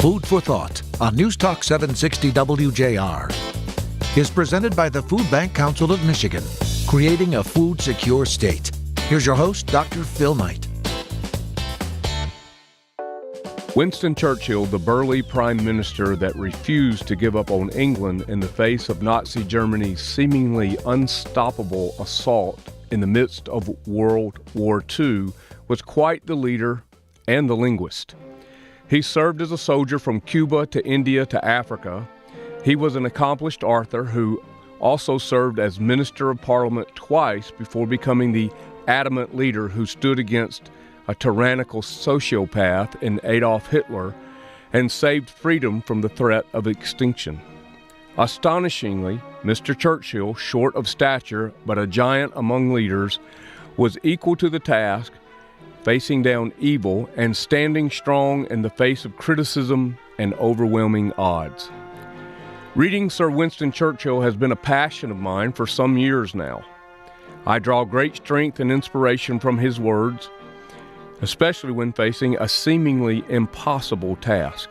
Food for Thought on News Talk 760 WJR is presented by the Food Bank Council of Michigan, creating a food secure state. Here's your host, Dr. Phil Knight. Winston Churchill, the burly prime minister that refused to give up on England in the face of Nazi Germany's seemingly unstoppable assault in the midst of World War II, was quite the leader and the linguist. He served as a soldier from Cuba to India to Africa. He was an accomplished author who also served as Minister of Parliament twice before becoming the adamant leader who stood against a tyrannical sociopath in Adolf Hitler and saved freedom from the threat of extinction. Astonishingly, Mr. Churchill, short of stature but a giant among leaders, was equal to the task, facing down evil and standing strong in the face of criticism and overwhelming odds. Reading Sir Winston Churchill has been a passion of mine for some years now. I draw great strength and inspiration from his words, especially when facing a seemingly impossible task.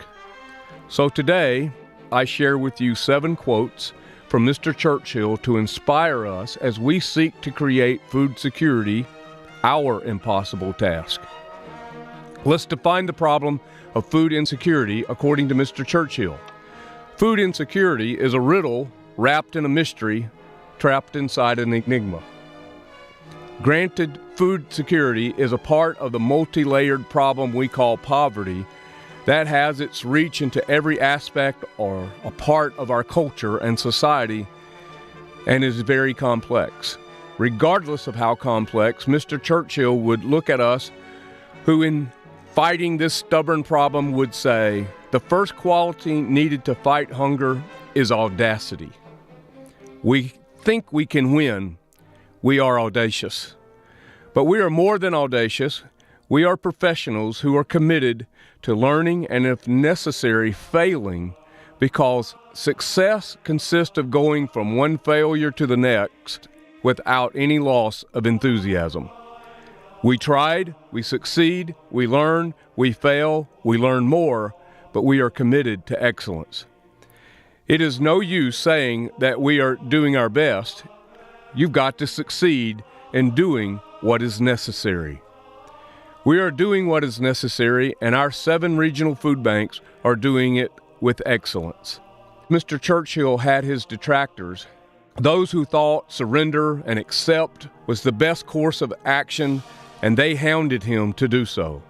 So today, I share with you 7 quotes from Mr. Churchill to inspire us as we seek to create food security, our impossible task. Let's define the problem of food insecurity according to Mr. Churchill. Food insecurity is a riddle wrapped in a mystery, trapped inside an enigma. Granted, food security is a part of the multi-layered problem we call poverty that has its reach into every aspect or a part of our culture and society and is very complex. Regardless of how complex, Mr. Churchill would look at us who in fighting this stubborn problem would say, the first quality needed to fight hunger is audacity. We think we can win. We are audacious. But we are more than audacious. We are professionals who are committed to learning and, if necessary, failing, because success consists of going from one failure to the next without any loss of enthusiasm. We tried, we succeed, we learn, we fail, we learn more, but we are committed to excellence. It is no use saying that we are doing our best. You've got to succeed in doing what is necessary. We are doing what is necessary, and our 7 regional food banks are doing it with excellence. Mr. Churchill had his detractors, those who thought surrender and accept was the best course of action, and they hounded him to do so.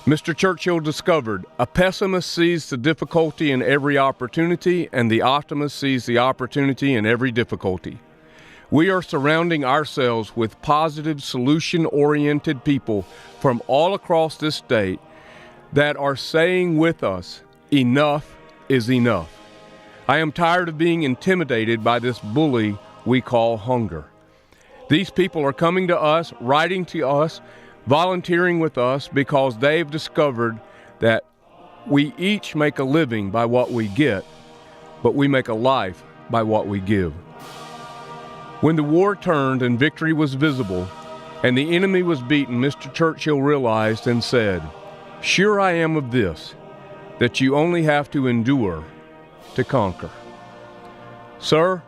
Mr. Churchill discovered a pessimist sees the difficulty in every opportunity, and the optimist sees the opportunity in every difficulty. We are surrounding ourselves with positive, solution-oriented people from all across this state that are saying with us, enough is enough. I am tired of being intimidated by this bully we call hunger. These people are coming to us, writing to us, volunteering with us because they've discovered that we each make a living by what we get, but we make a life by what we give. When the war turned and victory was visible and the enemy was beaten, Mr. Churchill realized and said, "Sure I am of this, that you only have to endure to conquer." Sir,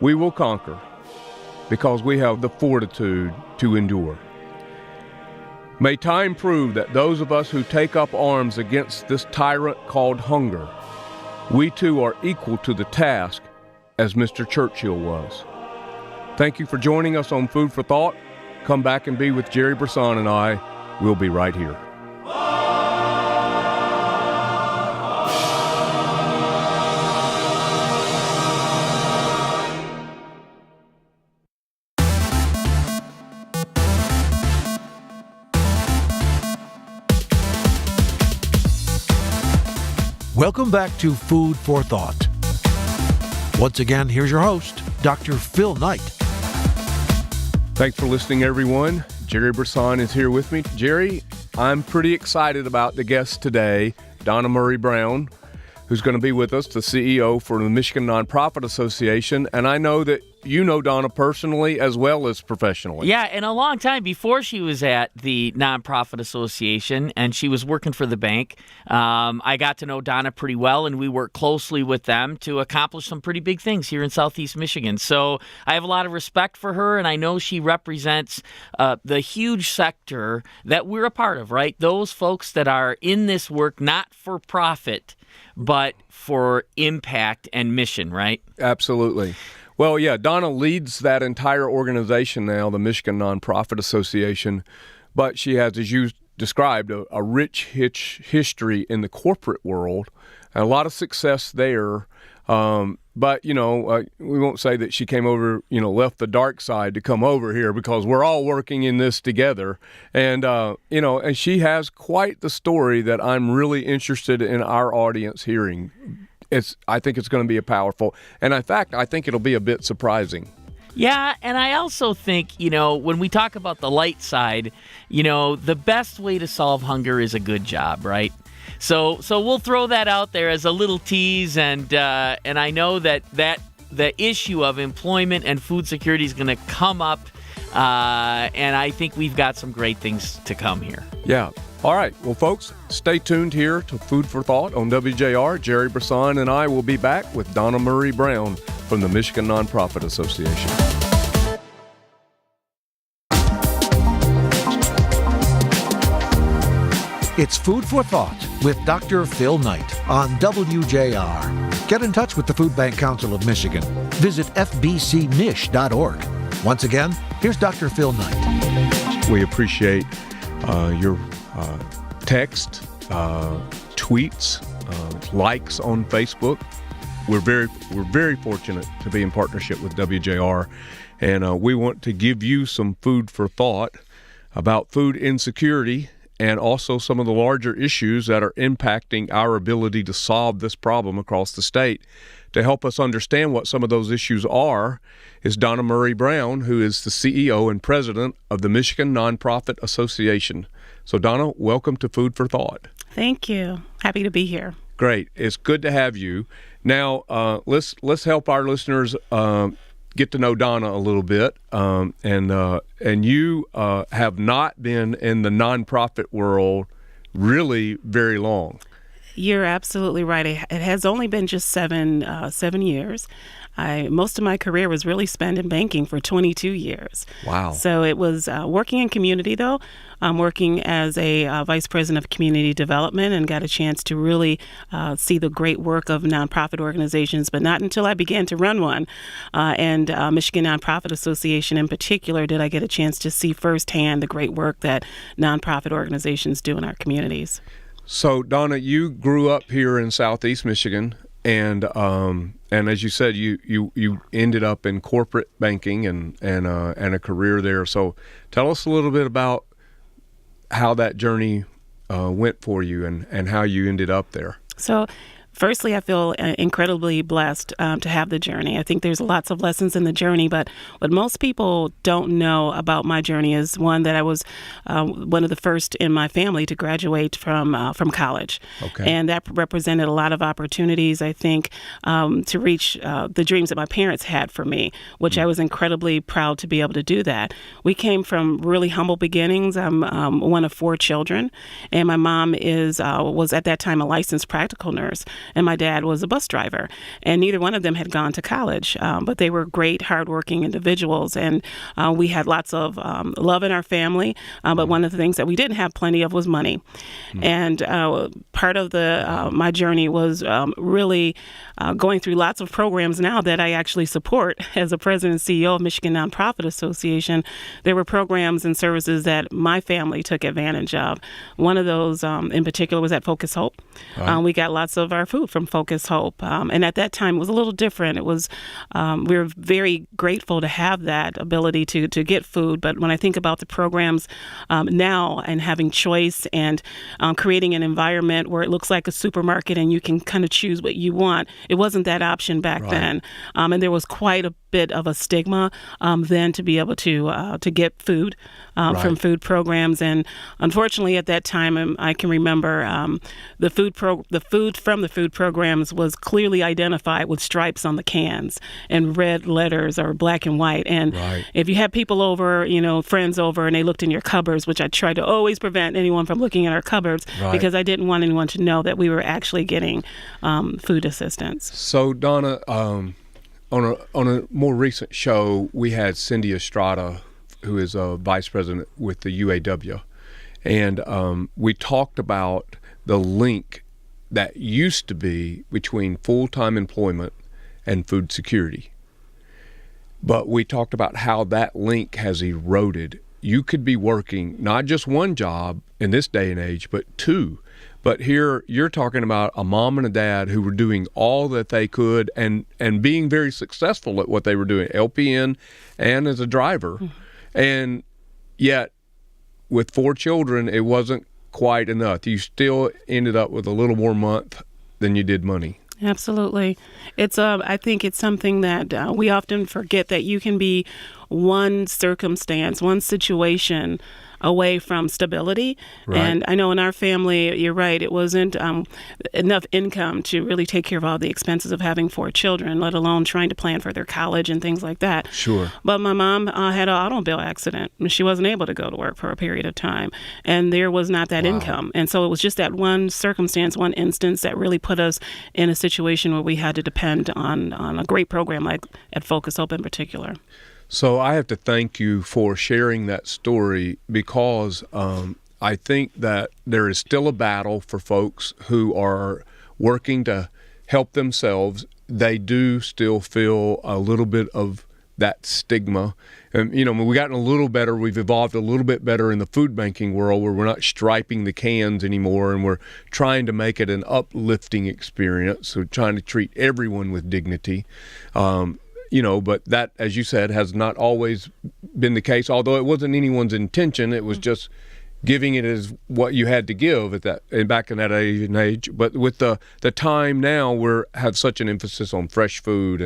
we will conquer because we have the fortitude to endure. May time prove that those of us who take up arms against this tyrant called hunger, we too are equal to the task as Mr. Churchill was. Thank you for joining us on Food for Thought. Come back and be with Gerry, Brisson, and I. We'll be right here. Welcome back to Food for Thought. Once again, here's your host, Dr. Phil Knight. Thanks for listening, everyone. Gerry Brisson is here with me. Gerry, I'm pretty excited about the guest today, Donna Murray-Brown. who's going to be with us, the CEO for the Michigan Nonprofit Association. And I know that you know Donna personally as well as professionally. Yeah, and a long time before she was at the Nonprofit Association and she was working for the bank, I got to know Donna pretty well, and we worked closely with them to accomplish some pretty big things here in Southeast Michigan. So I have a lot of respect for her, and I know she represents the huge sector that we're a part of, right? Those folks that are in this work not for profit, but for impact and mission, right? Absolutely. Well, yeah, Donna leads that entire organization now, the Michigan Nonprofit Association, but she has, as you described, a rich history in the corporate world, and a lot of success there. But, we won't say that she came over, left the dark side to come over here, because we're all working in this together. And, and she has quite the story that I'm really interested in our audience hearing. I think it's going to be a powerful, and in fact, I think it'll be a bit surprising. Yeah, and I also think, when we talk about the light side, the best way to solve hunger is a good job, right? So we'll throw that out there as a little tease, and I know that the issue of employment and food security is going to come up, and I think we've got some great things to come here. Yeah. All right. Well, folks, stay tuned here to Food for Thought on WJR. Gerry, Brisson, and I will be back with Donna Murray-Brown from the Michigan Nonprofit Association. It's Food for Thought with Dr. Phil Knight on WJR. Get in touch with the Food Bank Council of Michigan. Visit fbcmich.org. Once again, here's Dr. Phil Knight. We appreciate your text, tweets, likes on Facebook. We're very fortunate to be in partnership with WJR, and we want to give you some food for thought about food insecurity and also some of the larger issues that are impacting our ability to solve this problem across the state. To help us understand what some of those issues are is Donna Murray-Brown, who is the CEO and president of the Michigan Nonprofit Association. So, Donna, welcome to Food for Thought. Thank you. Happy to be here. Great. It's good to have you. Now, let's help our listeners get to know Donna a little bit. And you have not been in the nonprofit world really very long. You're absolutely right. It has only been just 7 years. Most of my career was really spent in banking for 22 years. Wow. So it was working in community, though. I'm working as a vice president of community development, and got a chance to really see the great work of nonprofit organizations, but not until I began to run one. And Michigan Nonprofit Association in particular did I get a chance to see firsthand the great work that nonprofit organizations do in our communities. So, Donna, you grew up here in Southeast Michigan, and as you said, you ended up in corporate banking and a career there. So, tell us a little bit about how that journey went for you and how you ended up there. So, firstly, I feel incredibly blessed to have the journey. I think there's lots of lessons in the journey, but what most people don't know about my journey is, one, that I was one of the first in my family to graduate from college. Okay. And that represented a lot of opportunities, I think, to reach the dreams that my parents had for me, which I was incredibly proud to be able to do that. We came from really humble beginnings. I'm one of 4 children, and my mom was at that time a licensed practical nurse, and my dad was a bus driver, and neither one of them had gone to college, but they were great, hardworking individuals, and we had lots of love in our family, but one of the things that we didn't have plenty of was money. And part of my journey was really going through lots of programs now that I actually support as a president and CEO of Michigan Nonprofit Association. There were programs and services that my family took advantage of. One of those in particular was at Focus Hope. Right. We got lots of our food from Focus Hope. And at that time, it was a little different. It was, we were very grateful to have that ability to get food. But when I think about the programs now and having choice and creating an environment where it looks like a supermarket and you can kind of choose what you want, it wasn't that option back then. And there was quite a bit of a stigma then to be able to get food from food programs. And unfortunately, at that time, I can remember the food from the food programs was clearly identified with stripes on the cans and red letters or black and white. And if you had people over, friends over, and they looked in your cupboards, which I tried to always prevent anyone from looking at our cupboards because I didn't want anyone to know that we were actually getting food assistance. So, Donna, on a more recent show, we had Cindy Estrada, who is a vice president with the UAW, and we talked about the link that used to be between full-time employment and food security. But we talked about how that link has eroded. You could be working not just one job in this day and age, but two. But here you're talking about a mom and a dad who were doing all that they could and being very successful at what they were doing, LPN and as a driver. Mm-hmm. And yet with 4 children, it wasn't quite enough. You still ended up with a little more month than you did money. Absolutely. It's I think it's something that we often forget, that you can be one circumstance, one situation away from stability. And I know in our family, you're right, it wasn't enough income to really take care of all the expenses of having 4 children, let alone trying to plan for their college and things like that. Sure. But my mom had an automobile accident. She wasn't able to go to work for a period of time, and there was not that income. And so it was just that one circumstance, one instance that really put us in a situation where we had to depend on a great program like at Focus Hope in particular. So I have to thank you for sharing that story, because I think that there is still a battle for folks who are working to help themselves. They do still feel a little bit of that stigma. And, we've gotten a little better. We've evolved a little bit better in the food banking world, where we're not striping the cans anymore, and we're trying to make it an uplifting experience. So trying to treat everyone with dignity. But that, as you said, has not always been the case, although it wasn't anyone's intention. It was just giving it as what you had to give back in that age. But with the time now, we have such an emphasis on fresh food,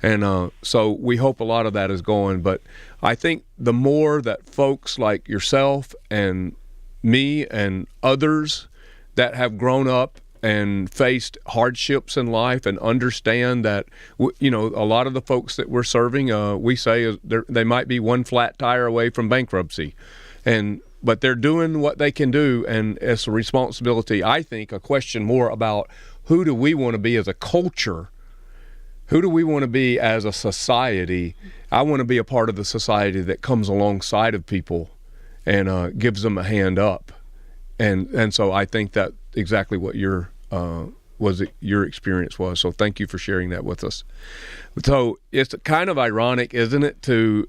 and so we hope a lot of that is going. But I think the more that folks like yourself and me and others that have grown up and faced hardships in life and understand that, a lot of the folks that we're serving, we say they might be one flat tire away from bankruptcy, but they're doing what they can do, and it's a responsibility. I think a question more about who do we want to be as a culture, who do we want to be as a society. I want to be a part of the society that comes alongside of people and gives them a hand up, and so I think that exactly what your experience was. So thank you for sharing that with us. So it's kind of ironic, isn't it, to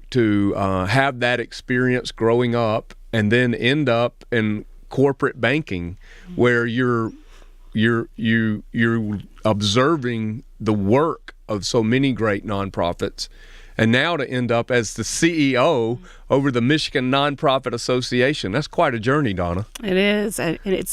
have that experience growing up and then end up in corporate banking, where you're observing the work of so many great nonprofits, and now to end up as the CEO over the Michigan Nonprofit Association. That's quite a journey, Donna. It is, and it's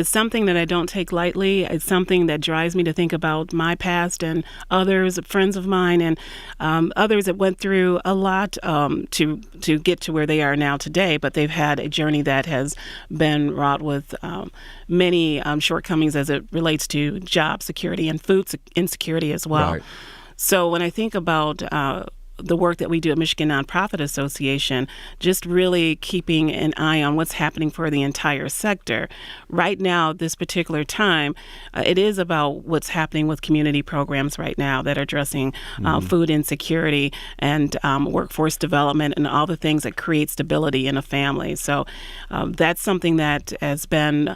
something that I don't take lightly. It's something that drives me to think about my past and others, friends of mine, and others that went through a lot to get to where they are now today. But they've had a journey that has been wrought with many shortcomings as it relates to job security and food insecurity as well. Right. So when I think about the work that we do at Michigan Nonprofit Association, just really keeping an eye on what's happening for the entire sector. Right now, this particular time, it is about what's happening with community programs right now that are addressing food insecurity and workforce development and all the things that create stability in a family. So that's something that has been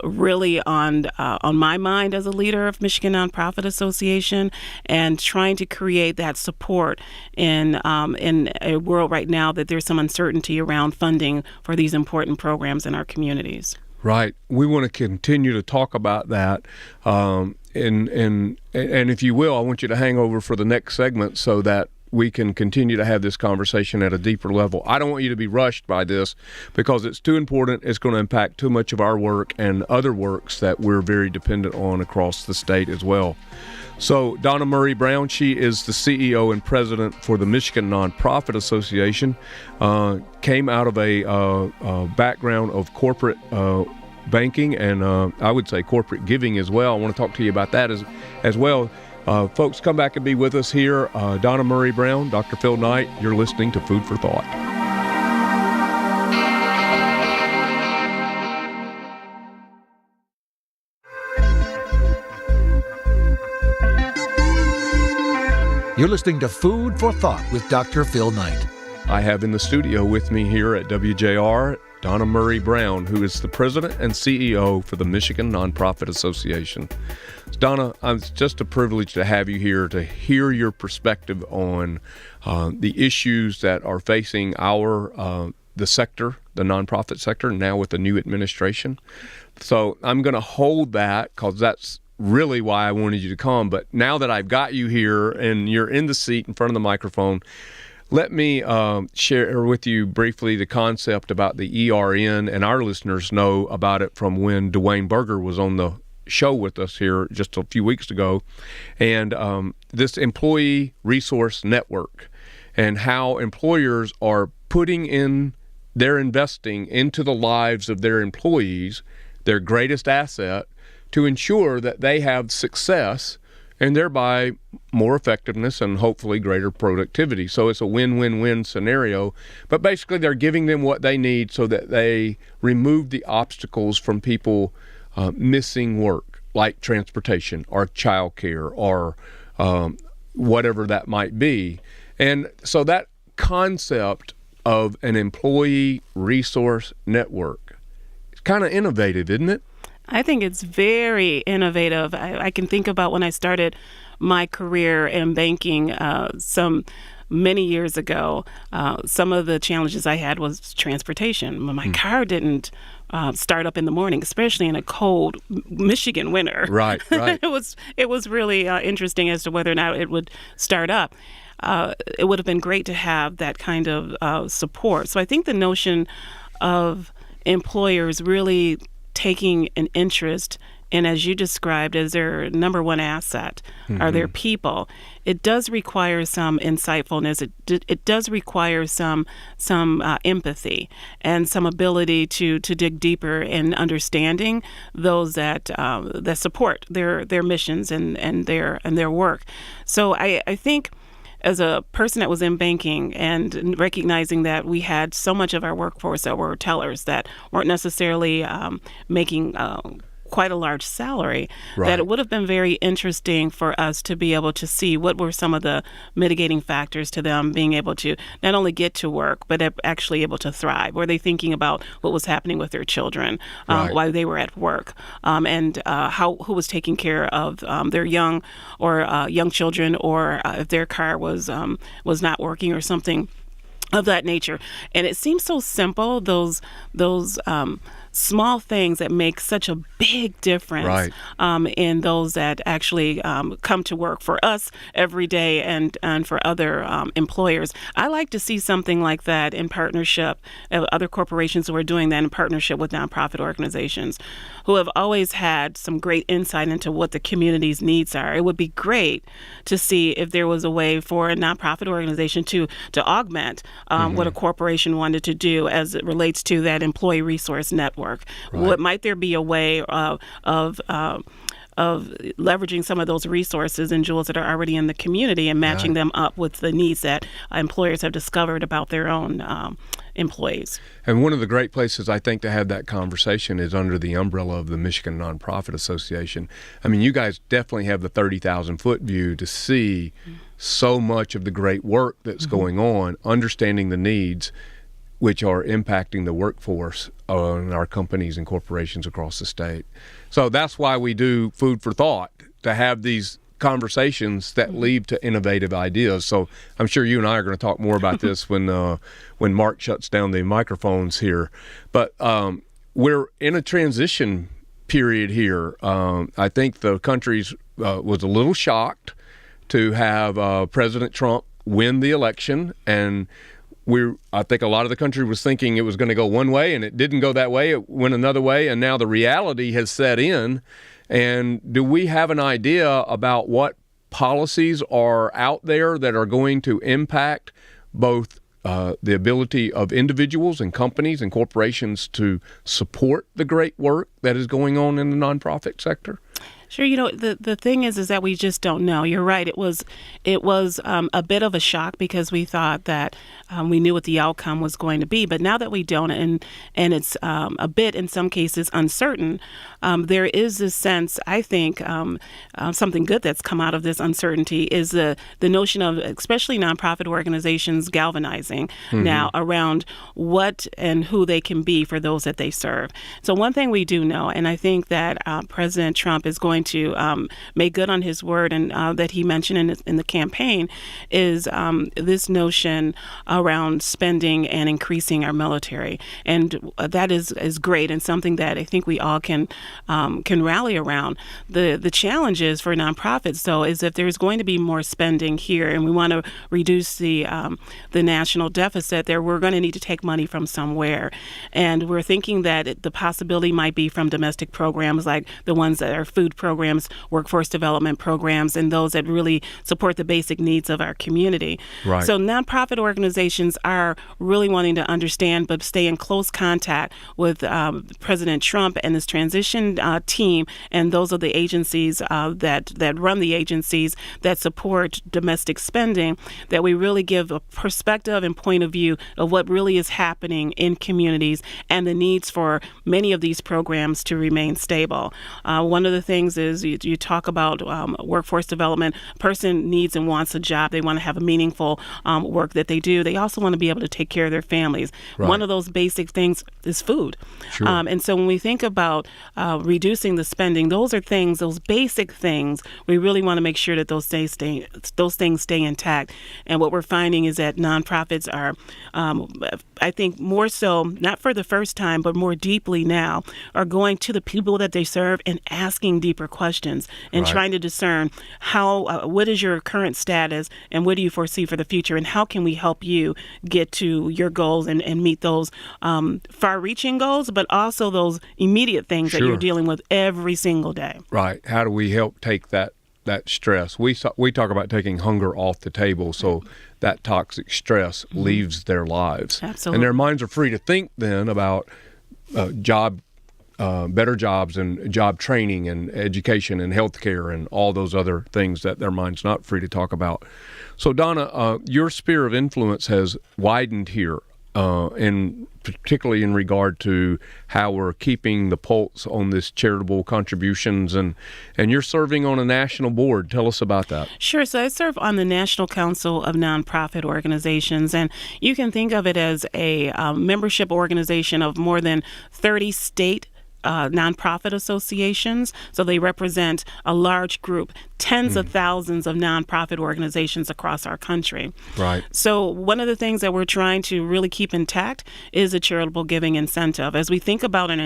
really on my mind as a leader of Michigan Nonprofit Association, and trying to create that support in a world right now that there's some uncertainty around funding for these important programs in our communities. Right. We want to continue to talk about that. And if you will, I want you to hang over for the next segment so that we can continue to have this conversation at a deeper level. I don't want you to be rushed by this because it's too important. It's going to impact too much of our work and other works that we're very dependent on across the state as well. So Donna Murray-Brown, she is the CEO and president for the Michigan Nonprofit Association, came out of a background of corporate banking and I would say corporate giving as well. I want to talk to you about that as well. Folks, come back and be with us here. Donna Murray-Brown, Dr. Phil Knight, you're listening to Food for Thought. You're listening to Food for Thought with Dr. Phil Knight. I have in the studio with me here at WJR, Donna Murray-Brown, who is the president and CEO for the Michigan Nonprofit Association. Donna, it's just a privilege to have you here to hear your perspective on the issues that are facing the sector, the nonprofit sector, now with the new administration. So I'm going to hold that because that's really why I wanted you to come. But now that I've got you here and you're in the seat in front of the microphone, let me share with you briefly the concept about the ERN, and our listeners know about it from when Dwayne Berger was on the show with us here just a few weeks ago, and this employee resource network and how employers are putting in their investing into the lives of their employees, their greatest asset, to ensure that they have success and thereby more effectiveness and hopefully greater productivity. So it's a win-win-win scenario. But basically they're giving them what they need so that they remove the obstacles from people missing work, like transportation or childcare or whatever that might be. And so that concept of an employee resource network is kind of innovative, isn't it? I think it's very innovative. I can think about when I started my career in banking many years ago. Some of the challenges I had was transportation. My car didn't start up in the morning, especially in a cold Michigan winter. Right. It was really interesting as to whether or not it would start up. It would have been great to have that kind of support. So I think the notion of employers really taking an interest in, as you described, as their number one asset are their people. It does require some insightfulness. It does require some empathy and some ability to dig deeper in understanding those that support their missions and their work. So I think, as a person that was in banking and recognizing that we had so much of our workforce that were tellers that weren't necessarily making quite a large salary, that it would have been very interesting for us to be able to see what were some of the mitigating factors to them being able to not only get to work, but actually able to thrive. Were they thinking about what was happening with their children while they were at work, and who was taking care of their young children, or if their car was not working or something of that nature. And it seems so simple, those small things that make such a big difference in those that actually come to work for us every day and for other employers. I like to see something like that in partnership, other corporations who are doing that in partnership with nonprofit organizations who have always had some great insight into what the community's needs are. It would be great to see if there was a way for a nonprofit organization to augment what a corporation wanted to do as it relates to that employee resource network. What might there be a way of leveraging some of those resources and jewels that are already in the community and matching them up with the needs that employers have discovered about their own employees? And one of the great places, I think, to have that conversation is under the umbrella of the Michigan Nonprofit Association. I mean, you guys definitely have the 30,000-foot view to see so much of the great work that's going on, understanding the needs which are impacting the workforce in our companies and corporations across the state. So that's why we do Food for Thought, to have these conversations that lead to innovative ideas. So I'm sure you and I are going to talk more about this when Mark shuts down the microphones here. But we're in a transition period here. I think the country was a little shocked to have President Trump win the election, and I think a lot of the country was thinking it was going to go one way, and it didn't go that way. It went another way, and now the reality has set in. And do we have an idea about what policies are out there that are going to impact both the ability of individuals and companies and corporations to support the great work that is going on in the nonprofit sector? Sure. The thing is that we just don't know. You're right. It was a bit of a shock because we thought that we knew what the outcome was going to be. But now that we don't, and it's a bit, in some cases, uncertain, there is this sense, I think, something good that's come out of this uncertainty is the notion of, especially nonprofit organizations, galvanizing now around what and who they can be for those that they serve. So one thing we do know, and I think that President Trump is going to make good on his word, and that he mentioned in the campaign, is this notion around spending and increasing our military, and that is great and something that I think we all can rally around. The challenges for nonprofits, though, is if there's going to be more spending here, and we want to reduce the national deficit, there we're going to need to take money from somewhere, and we're thinking that the possibility might be from domestic programs like the ones that are food programs, workforce development programs, and those that really support the basic needs of our community. Right. So nonprofit organizations are really wanting to understand but stay in close contact with President Trump and his transition team, and those are the agencies that run the agencies that support domestic spending, that we really give a perspective and point of view of what really is happening in communities and the needs for many of these programs to remain stable. One of the things is you talk about workforce development. A person needs and wants a job. They want to have a meaningful work that they do. They also want to be able to take care of their families. Right. One of those basic things is food. Sure. And so when we think about reducing the spending, those are things, those basic things, we really want to make sure that those things stay intact. And what we're finding is that nonprofits are, I think more so, not for the first time, but more deeply now, are going to the people that they serve and asking deeper questions and Right. trying to discern what is your current status and what do you foresee for the future, and how can we help you get to your goals and meet those far-reaching goals, but also those immediate things that Sure. you're dealing with every single day. Right. How do we help take that stress? We talk about taking hunger off the table, so that toxic stress leaves their lives. Absolutely. And their minds are free to think then about better jobs and job training and education and healthcare and all those other things that their mind's not free to talk about. So Donna, your sphere of influence has widened here, and particularly in regard to how we're keeping the pulse on this charitable contributions, and you're serving on a national board. Tell us about that. Sure. So I serve on the National Council of Nonprofit Organizations, and you can think of it as a membership organization of more than 30 state nonprofit associations. So they represent a large group, tens of thousands of nonprofit organizations across our country. Right. So one of the things that we're trying to really keep intact is a charitable giving incentive. As we think about and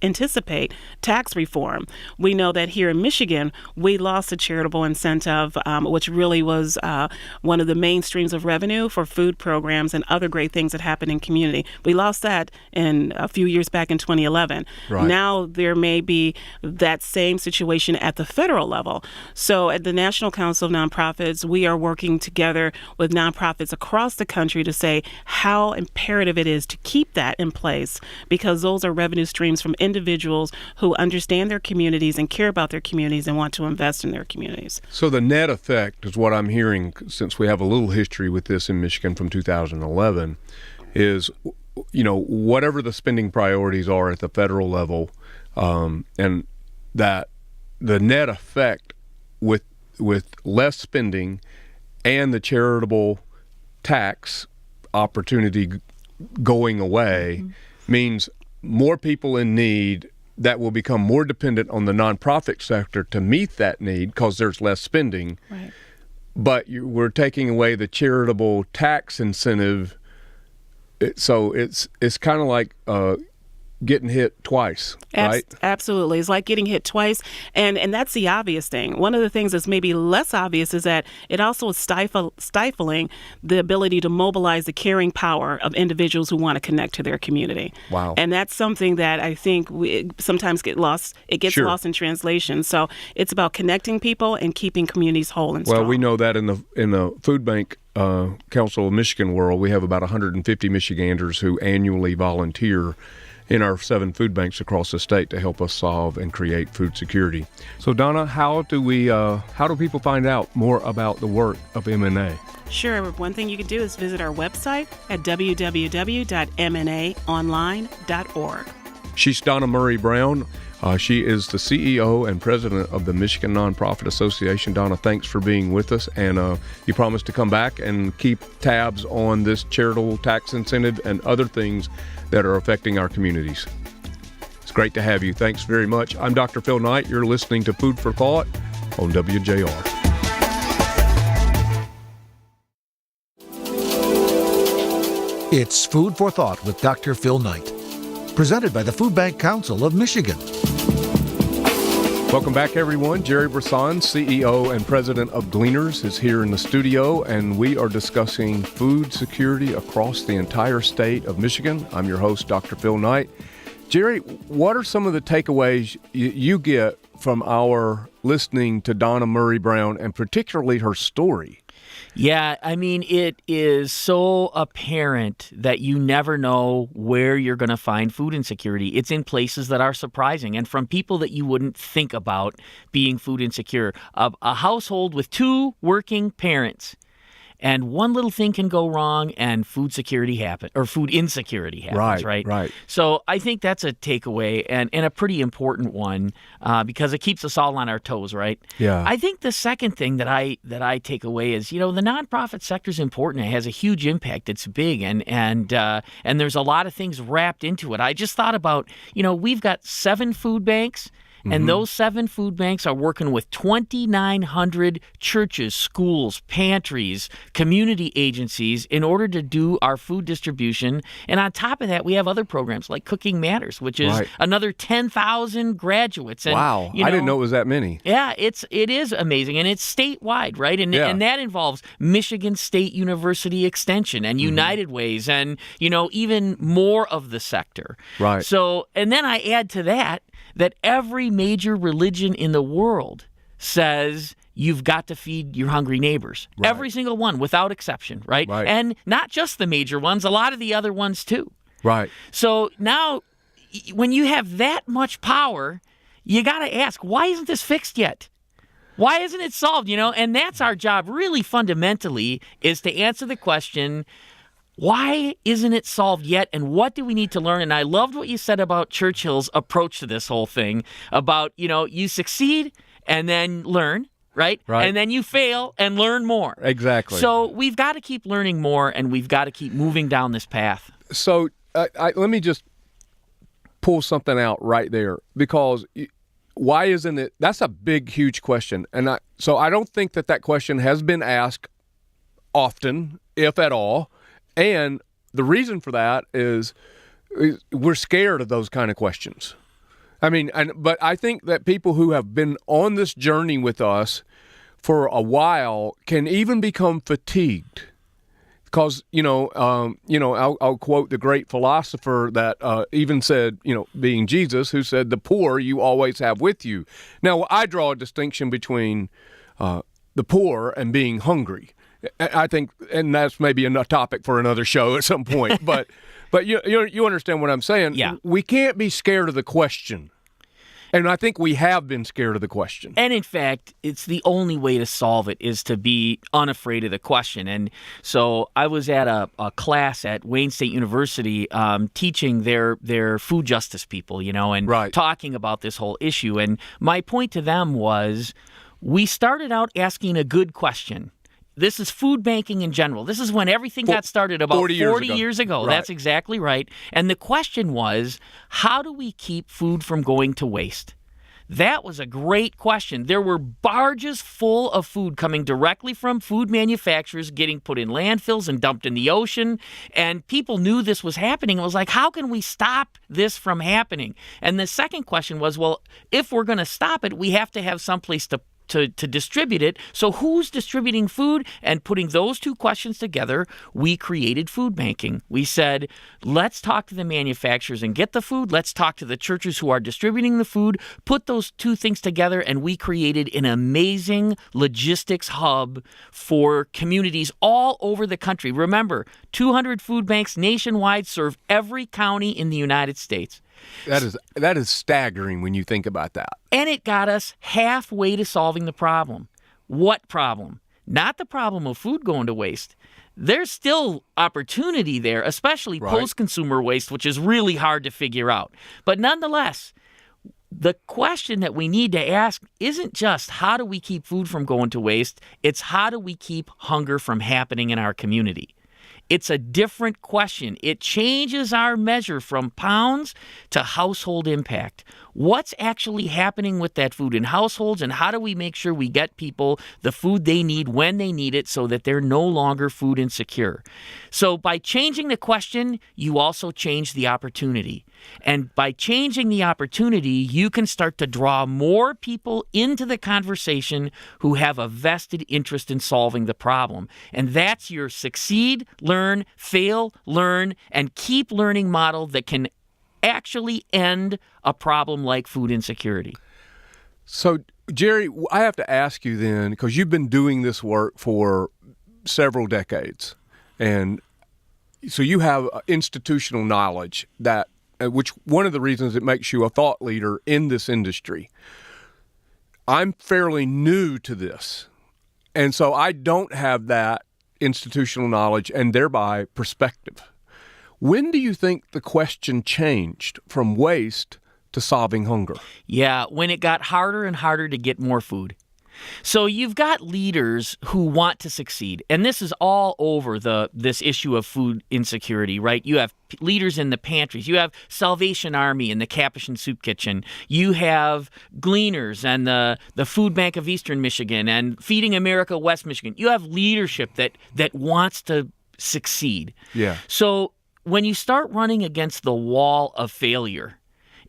anticipate tax reform, we know that here in Michigan, we lost a charitable incentive, which really was one of the main streams of revenue for food programs and other great things that happen in community. We lost that in a few years back in 2011. Right. Now there may be that same situation at the federal level. So at the National Council of Nonprofits, we are working together with nonprofits across the country to say how imperative it is to keep that in place, because those are revenue streams from individuals who understand their communities and care about their communities and want to invest in their communities. So the net effect is what I'm hearing, since we have a little history with this in Michigan from 2011, is, whatever the spending priorities are at the federal level, and that the net effect with less spending and the charitable tax opportunity going away means more people in need that will become more dependent on the nonprofit sector to meet that need because there's less spending. Right. But we're taking away the charitable tax incentive. So it's kind of like getting hit twice, right? Absolutely. It's like getting hit twice. And that's the obvious thing. One of the things that's maybe less obvious is that it also is stifling the ability to mobilize the caring power of individuals who want to connect to their community. Wow. And that's something that I think we sometimes get lost. It gets lost in translation. So it's about connecting people and keeping communities whole and strong. Well, we know that in the food bank Council of Michigan world, we have about 150 Michiganders who annually volunteer in our 7 food banks across the state to help us solve and create food security. So Donna, how do people find out more about the work of MNA? Sure. One thing you can do is visit our website at www.mnaonline.org. She's Donna Murray-Brown. She is the CEO and president of the Michigan Nonprofit Association. Donna, thanks for being with us, and you promised to come back and keep tabs on this charitable tax incentive and other things that are affecting our communities. It's great to have you. Thanks very much. I'm Dr. Phil Knight. You're listening to Food for Thought on WJR. It's Food for Thought with Dr. Phil Knight, presented by the Food Bank Council of Michigan. Welcome back, everyone. Gerry Brisson, CEO and president of Gleaners, is here in the studio, and we are discussing food security across the entire state of Michigan. I'm your host, Dr. Phil Knight. Gerry, what are some of the takeaways you get from our listening to Donna Murray-Brown, and particularly her story? Yeah, I mean, it is so apparent that you never know where you're going to find food insecurity. It's in places that are surprising and from people that you wouldn't think about being food insecure. A household with 2 working parents, and one little thing can go wrong and food insecurity happens. Right. So I think that's a takeaway and a pretty important one because it keeps us all on our toes, right? Yeah. I think the second thing that I take away is, the nonprofit sector is important. It has a huge impact. It's big, and there's a lot of things wrapped into it. I just thought about, we've got 7 food banks. And those 7 food banks are working with 2,900 churches, schools, pantries, community agencies in order to do our food distribution. And on top of that, we have other programs like Cooking Matters, which is another 10,000 graduates. And, wow. I didn't know it was that many. Yeah, it is amazing. And it's statewide, right? And that involves Michigan State University Extension and United Ways and, even more of the sector. Right. So, and then I add to that every major religion in the world says you've got to feed your hungry neighbors. Right. Every single one, without exception, right? And not just the major ones, a lot of the other ones too. Right. So now, when you have that much power, you got to ask, why isn't this fixed yet? Why isn't it solved? And that's our job really fundamentally, is to answer the question, why isn't it solved yet, and what do we need to learn? And I loved what you said about Churchill's approach to this whole thing, about, you succeed and then learn, right? And then you fail and learn more. Exactly. So we've got to keep learning more, and we've got to keep moving down this path. So let me just pull something out right there, because why isn't it? That's a big, huge question. And so I don't think that question has been asked often, if at all. And the reason for that is we're scared of those kind of questions. I mean, but I think that people who have been on this journey with us for a while can even become fatigued. Because, I'll quote the great philosopher that even said, being Jesus, who said, "The poor you always have with you." Now, I draw a distinction between the poor and being hungry. I think, and that's maybe a topic for another show at some point. But you understand what I'm saying? Yeah. We can't be scared of the question. And I think we have been scared of the question. And in fact, it's the only way to solve it is to be unafraid of the question. And so I was at a class at Wayne State University teaching their food justice people, and talking about this whole issue. And my point to them was, we started out asking a good question. This is food banking in general. This is when everything got started about 40 years ago. Right. That's exactly right. And the question was, how do we keep food from going to waste? That was a great question. There were barges full of food coming directly from food manufacturers, getting put in landfills and dumped in the ocean, and people knew this was happening. It was like, how can we stop this from happening? And the second question was, well, if we're going to stop it, we have to have someplace to distribute it. So who's distributing food? And putting those two questions together, we created food banking. We said, let's talk to the manufacturers and get the food. Let's talk to the churches who are distributing the food. Put those two things together, and we created an amazing logistics hub for communities all over the country. Remember, 200 food banks nationwide serve every county in the United States. That is staggering when you think about that. And it got us halfway to solving the problem. What problem? Not the problem of food going to waste. There's still opportunity there, especially post-consumer waste, which is really hard to figure out. But nonetheless, the question that we need to ask isn't just how do we keep food from going to waste, it's how do we keep hunger from happening in our community. It's a different question. It changes our measure from pounds to household impact. What's actually happening with that food in households, and how do we make sure we get people the food they need when they need it so that they're no longer food insecure? So by changing the question, you also change the opportunity. And by changing the opportunity, you can start to draw more people into the conversation who have a vested interest in solving the problem. And that's your succeed, learn, fail, learn, and keep learning model that can actually end a problem like food insecurity. So, Gerry, I have to ask you then, because you've been doing this work for several decades, and so you have institutional knowledge that, which one of the reasons it makes you a thought leader in this industry. I'm fairly new to this, and so I don't have that institutional knowledge and thereby perspective. When do you think the question changed from waste to solving hunger? Yeah, when it got harder and harder to get more food. So you've got leaders who want to succeed, and this is all over this issue of food insecurity, right? You have leaders in the pantries. You have Salvation Army in the Capuchin Soup Kitchen. You have Gleaners and the Food Bank of Eastern Michigan and Feeding America West Michigan. You have leadership that wants to succeed. Yeah. So when you start running against the wall of failure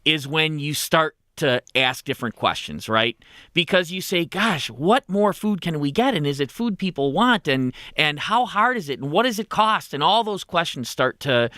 is when you start to ask different questions, right? Because you say, gosh, what more food can we get? And is it food people want? And how hard is it? And what does it cost? And all those questions start to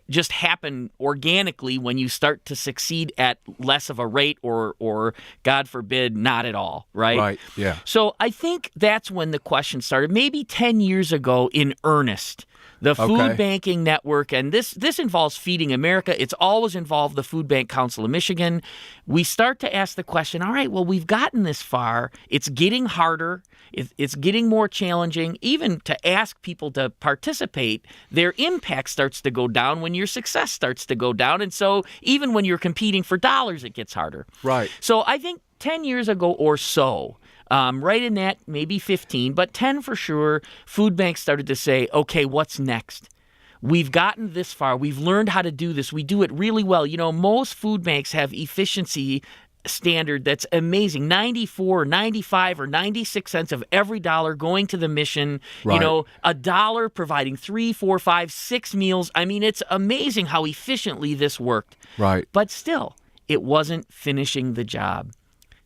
just happen organically when you start to succeed at less of a rate or God forbid, not at all, right? Right, yeah. So I think that's when the question started, maybe 10 years ago in earnest. The Food Banking Network, and this involves Feeding America. It's always involved the Food Bank Council of Michigan. We start to ask the question, all right, well, we've gotten this far. It's getting harder. It's getting more challenging. Even to ask people to participate, their impact starts to go down when your success starts to go down. And so even when you're competing for dollars, it gets harder. Right. So I think 10 years ago or so, right in that, maybe 15, but 10 for sure, food banks started to say, okay, what's next? We've gotten this far. We've learned how to do this. We do it really well. You know, most food banks have efficiency standard that's amazing. 94, 95, or 96 cents of every dollar going to the mission. Right. You know, $1 providing 3, 4, 5, 6 meals. I mean, it's amazing how efficiently this worked. Right. But still, it wasn't finishing the job.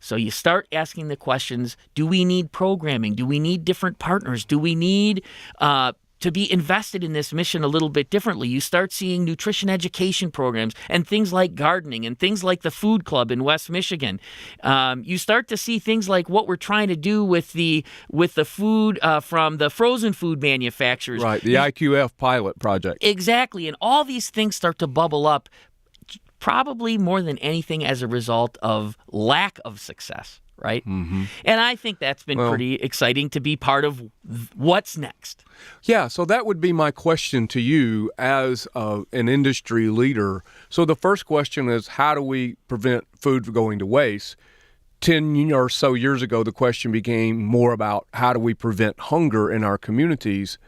So you start asking the questions, do we need programming? Do we need different partners? Do we need to be invested in this mission a little bit differently? You start seeing nutrition education programs and things like gardening and things like the Food Club in West Michigan. You start to see things like what we're trying to do with the food from the frozen food manufacturers. Right, the IQF pilot project. Exactly, and all these things start to bubble up, probably more than anything as a result of lack of success, right? Mm-hmm. And I think that's been pretty exciting to be part of what's next. Yeah, so that would be my question to you as an industry leader. So the first question is, how do we prevent food from going to waste? 10 or so years ago, the question became more about how do we prevent hunger in our communities?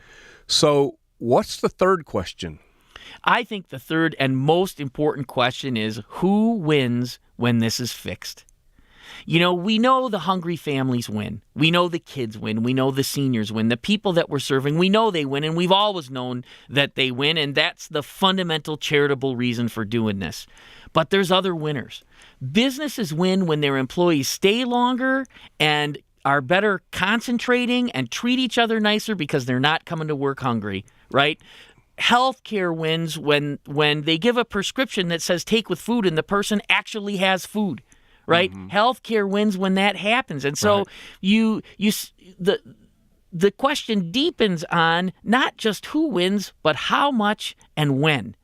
So what's the third question? I think the third and most important question is who wins when this is fixed. You know, we know the hungry families win. We know the kids win. We know the seniors win. The people that we're serving, we know they win, and we've always known that they win, and that's the fundamental charitable reason for doing this. But there's other winners. Businesses win when their employees stay longer and are better concentrating and treat each other nicer because they're not coming to work hungry, right? Healthcare wins when they give a prescription that says take with food and the person actually has food. Right? Mm-hmm. Healthcare wins when that happens. And so the question deepens on not just who wins, but how much and when.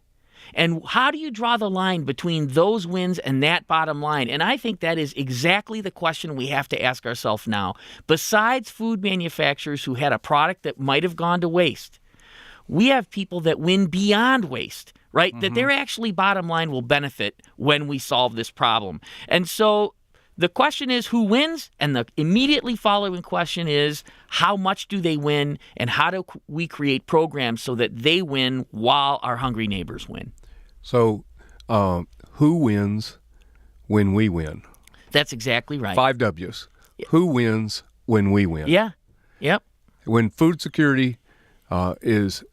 And how do you draw the line between those wins and that bottom line? And I think that is exactly the question we have to ask ourselves now. Besides food manufacturers who had a product that might have gone to waste, we have people that win beyond waste. Right? Mm-hmm. That their actually bottom line will benefit when we solve this problem. And so the question is who wins? And the immediately following question is how much do they win? And how do we create programs so that they win while our hungry neighbors win? So who wins when we win? That's exactly right. 5 W's. Yeah. Who wins when we win? Yeah. Yep. When food security is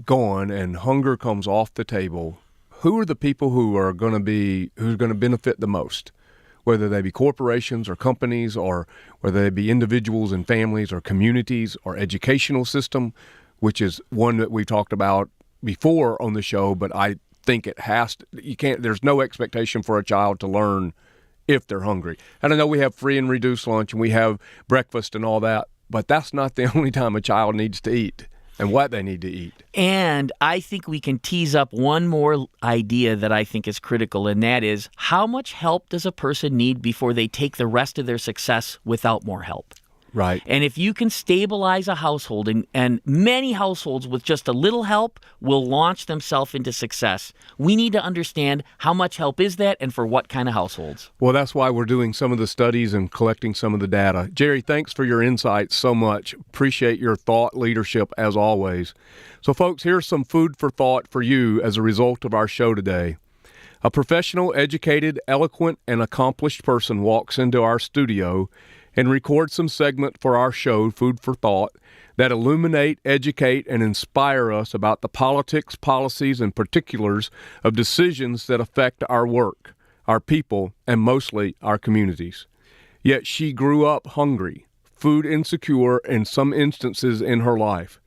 gone and hunger comes off the table, who are the people who's going to benefit the most? Whether they be corporations or companies, or whether they be individuals and families or communities or educational system, which is one that we talked about before on the show, but I think there's no expectation for a child to learn if they're hungry. And I know we have free and reduced lunch and we have breakfast and all that, but that's not the only time a child needs to eat and what they need to eat. And I think we can tease up one more idea that I think is critical, and that is how much help does a person need before they take the rest of their success without more help? Right. And if you can stabilize a household, and many households with just a little help will launch themselves into success, we need to understand how much help is that and for what kind of households. Well, that's why we're doing some of the studies and collecting some of the data. Gerry, thanks for your insights so much. Appreciate your thought leadership as always. So, folks, here's some food for thought for you as a result of our show today. A professional, educated, eloquent, and accomplished person walks into our studio and record some segment for our show, Food for Thought, that illuminate, educate, and inspire us about the politics, policies, and particulars of decisions that affect our work, our people, and mostly our communities. Yet she grew up hungry, food insecure in some instances in her life.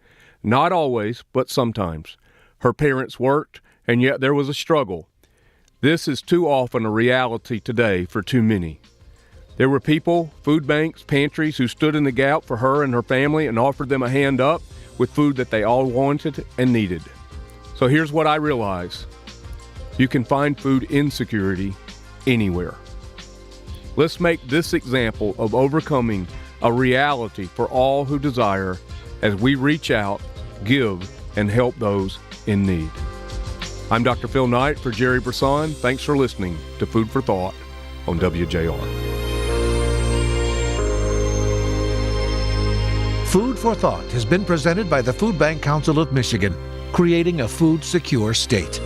Not always, but sometimes. Her parents worked, and yet there was a struggle. This is too often a reality today for too many. There were people, food banks, pantries who stood in the gap for her and her family and offered them a hand up with food that they all wanted and needed. So here's what I realize. You can find food insecurity anywhere. Let's make this example of overcoming a reality for all who desire as we reach out, give, and help those in need. I'm Dr. Phil Knight for Gerry Brisson. Thanks for listening to Food for Thought on WJR. Food for Thought has been presented by the Food Bank Council of Michigan, creating a food secure state.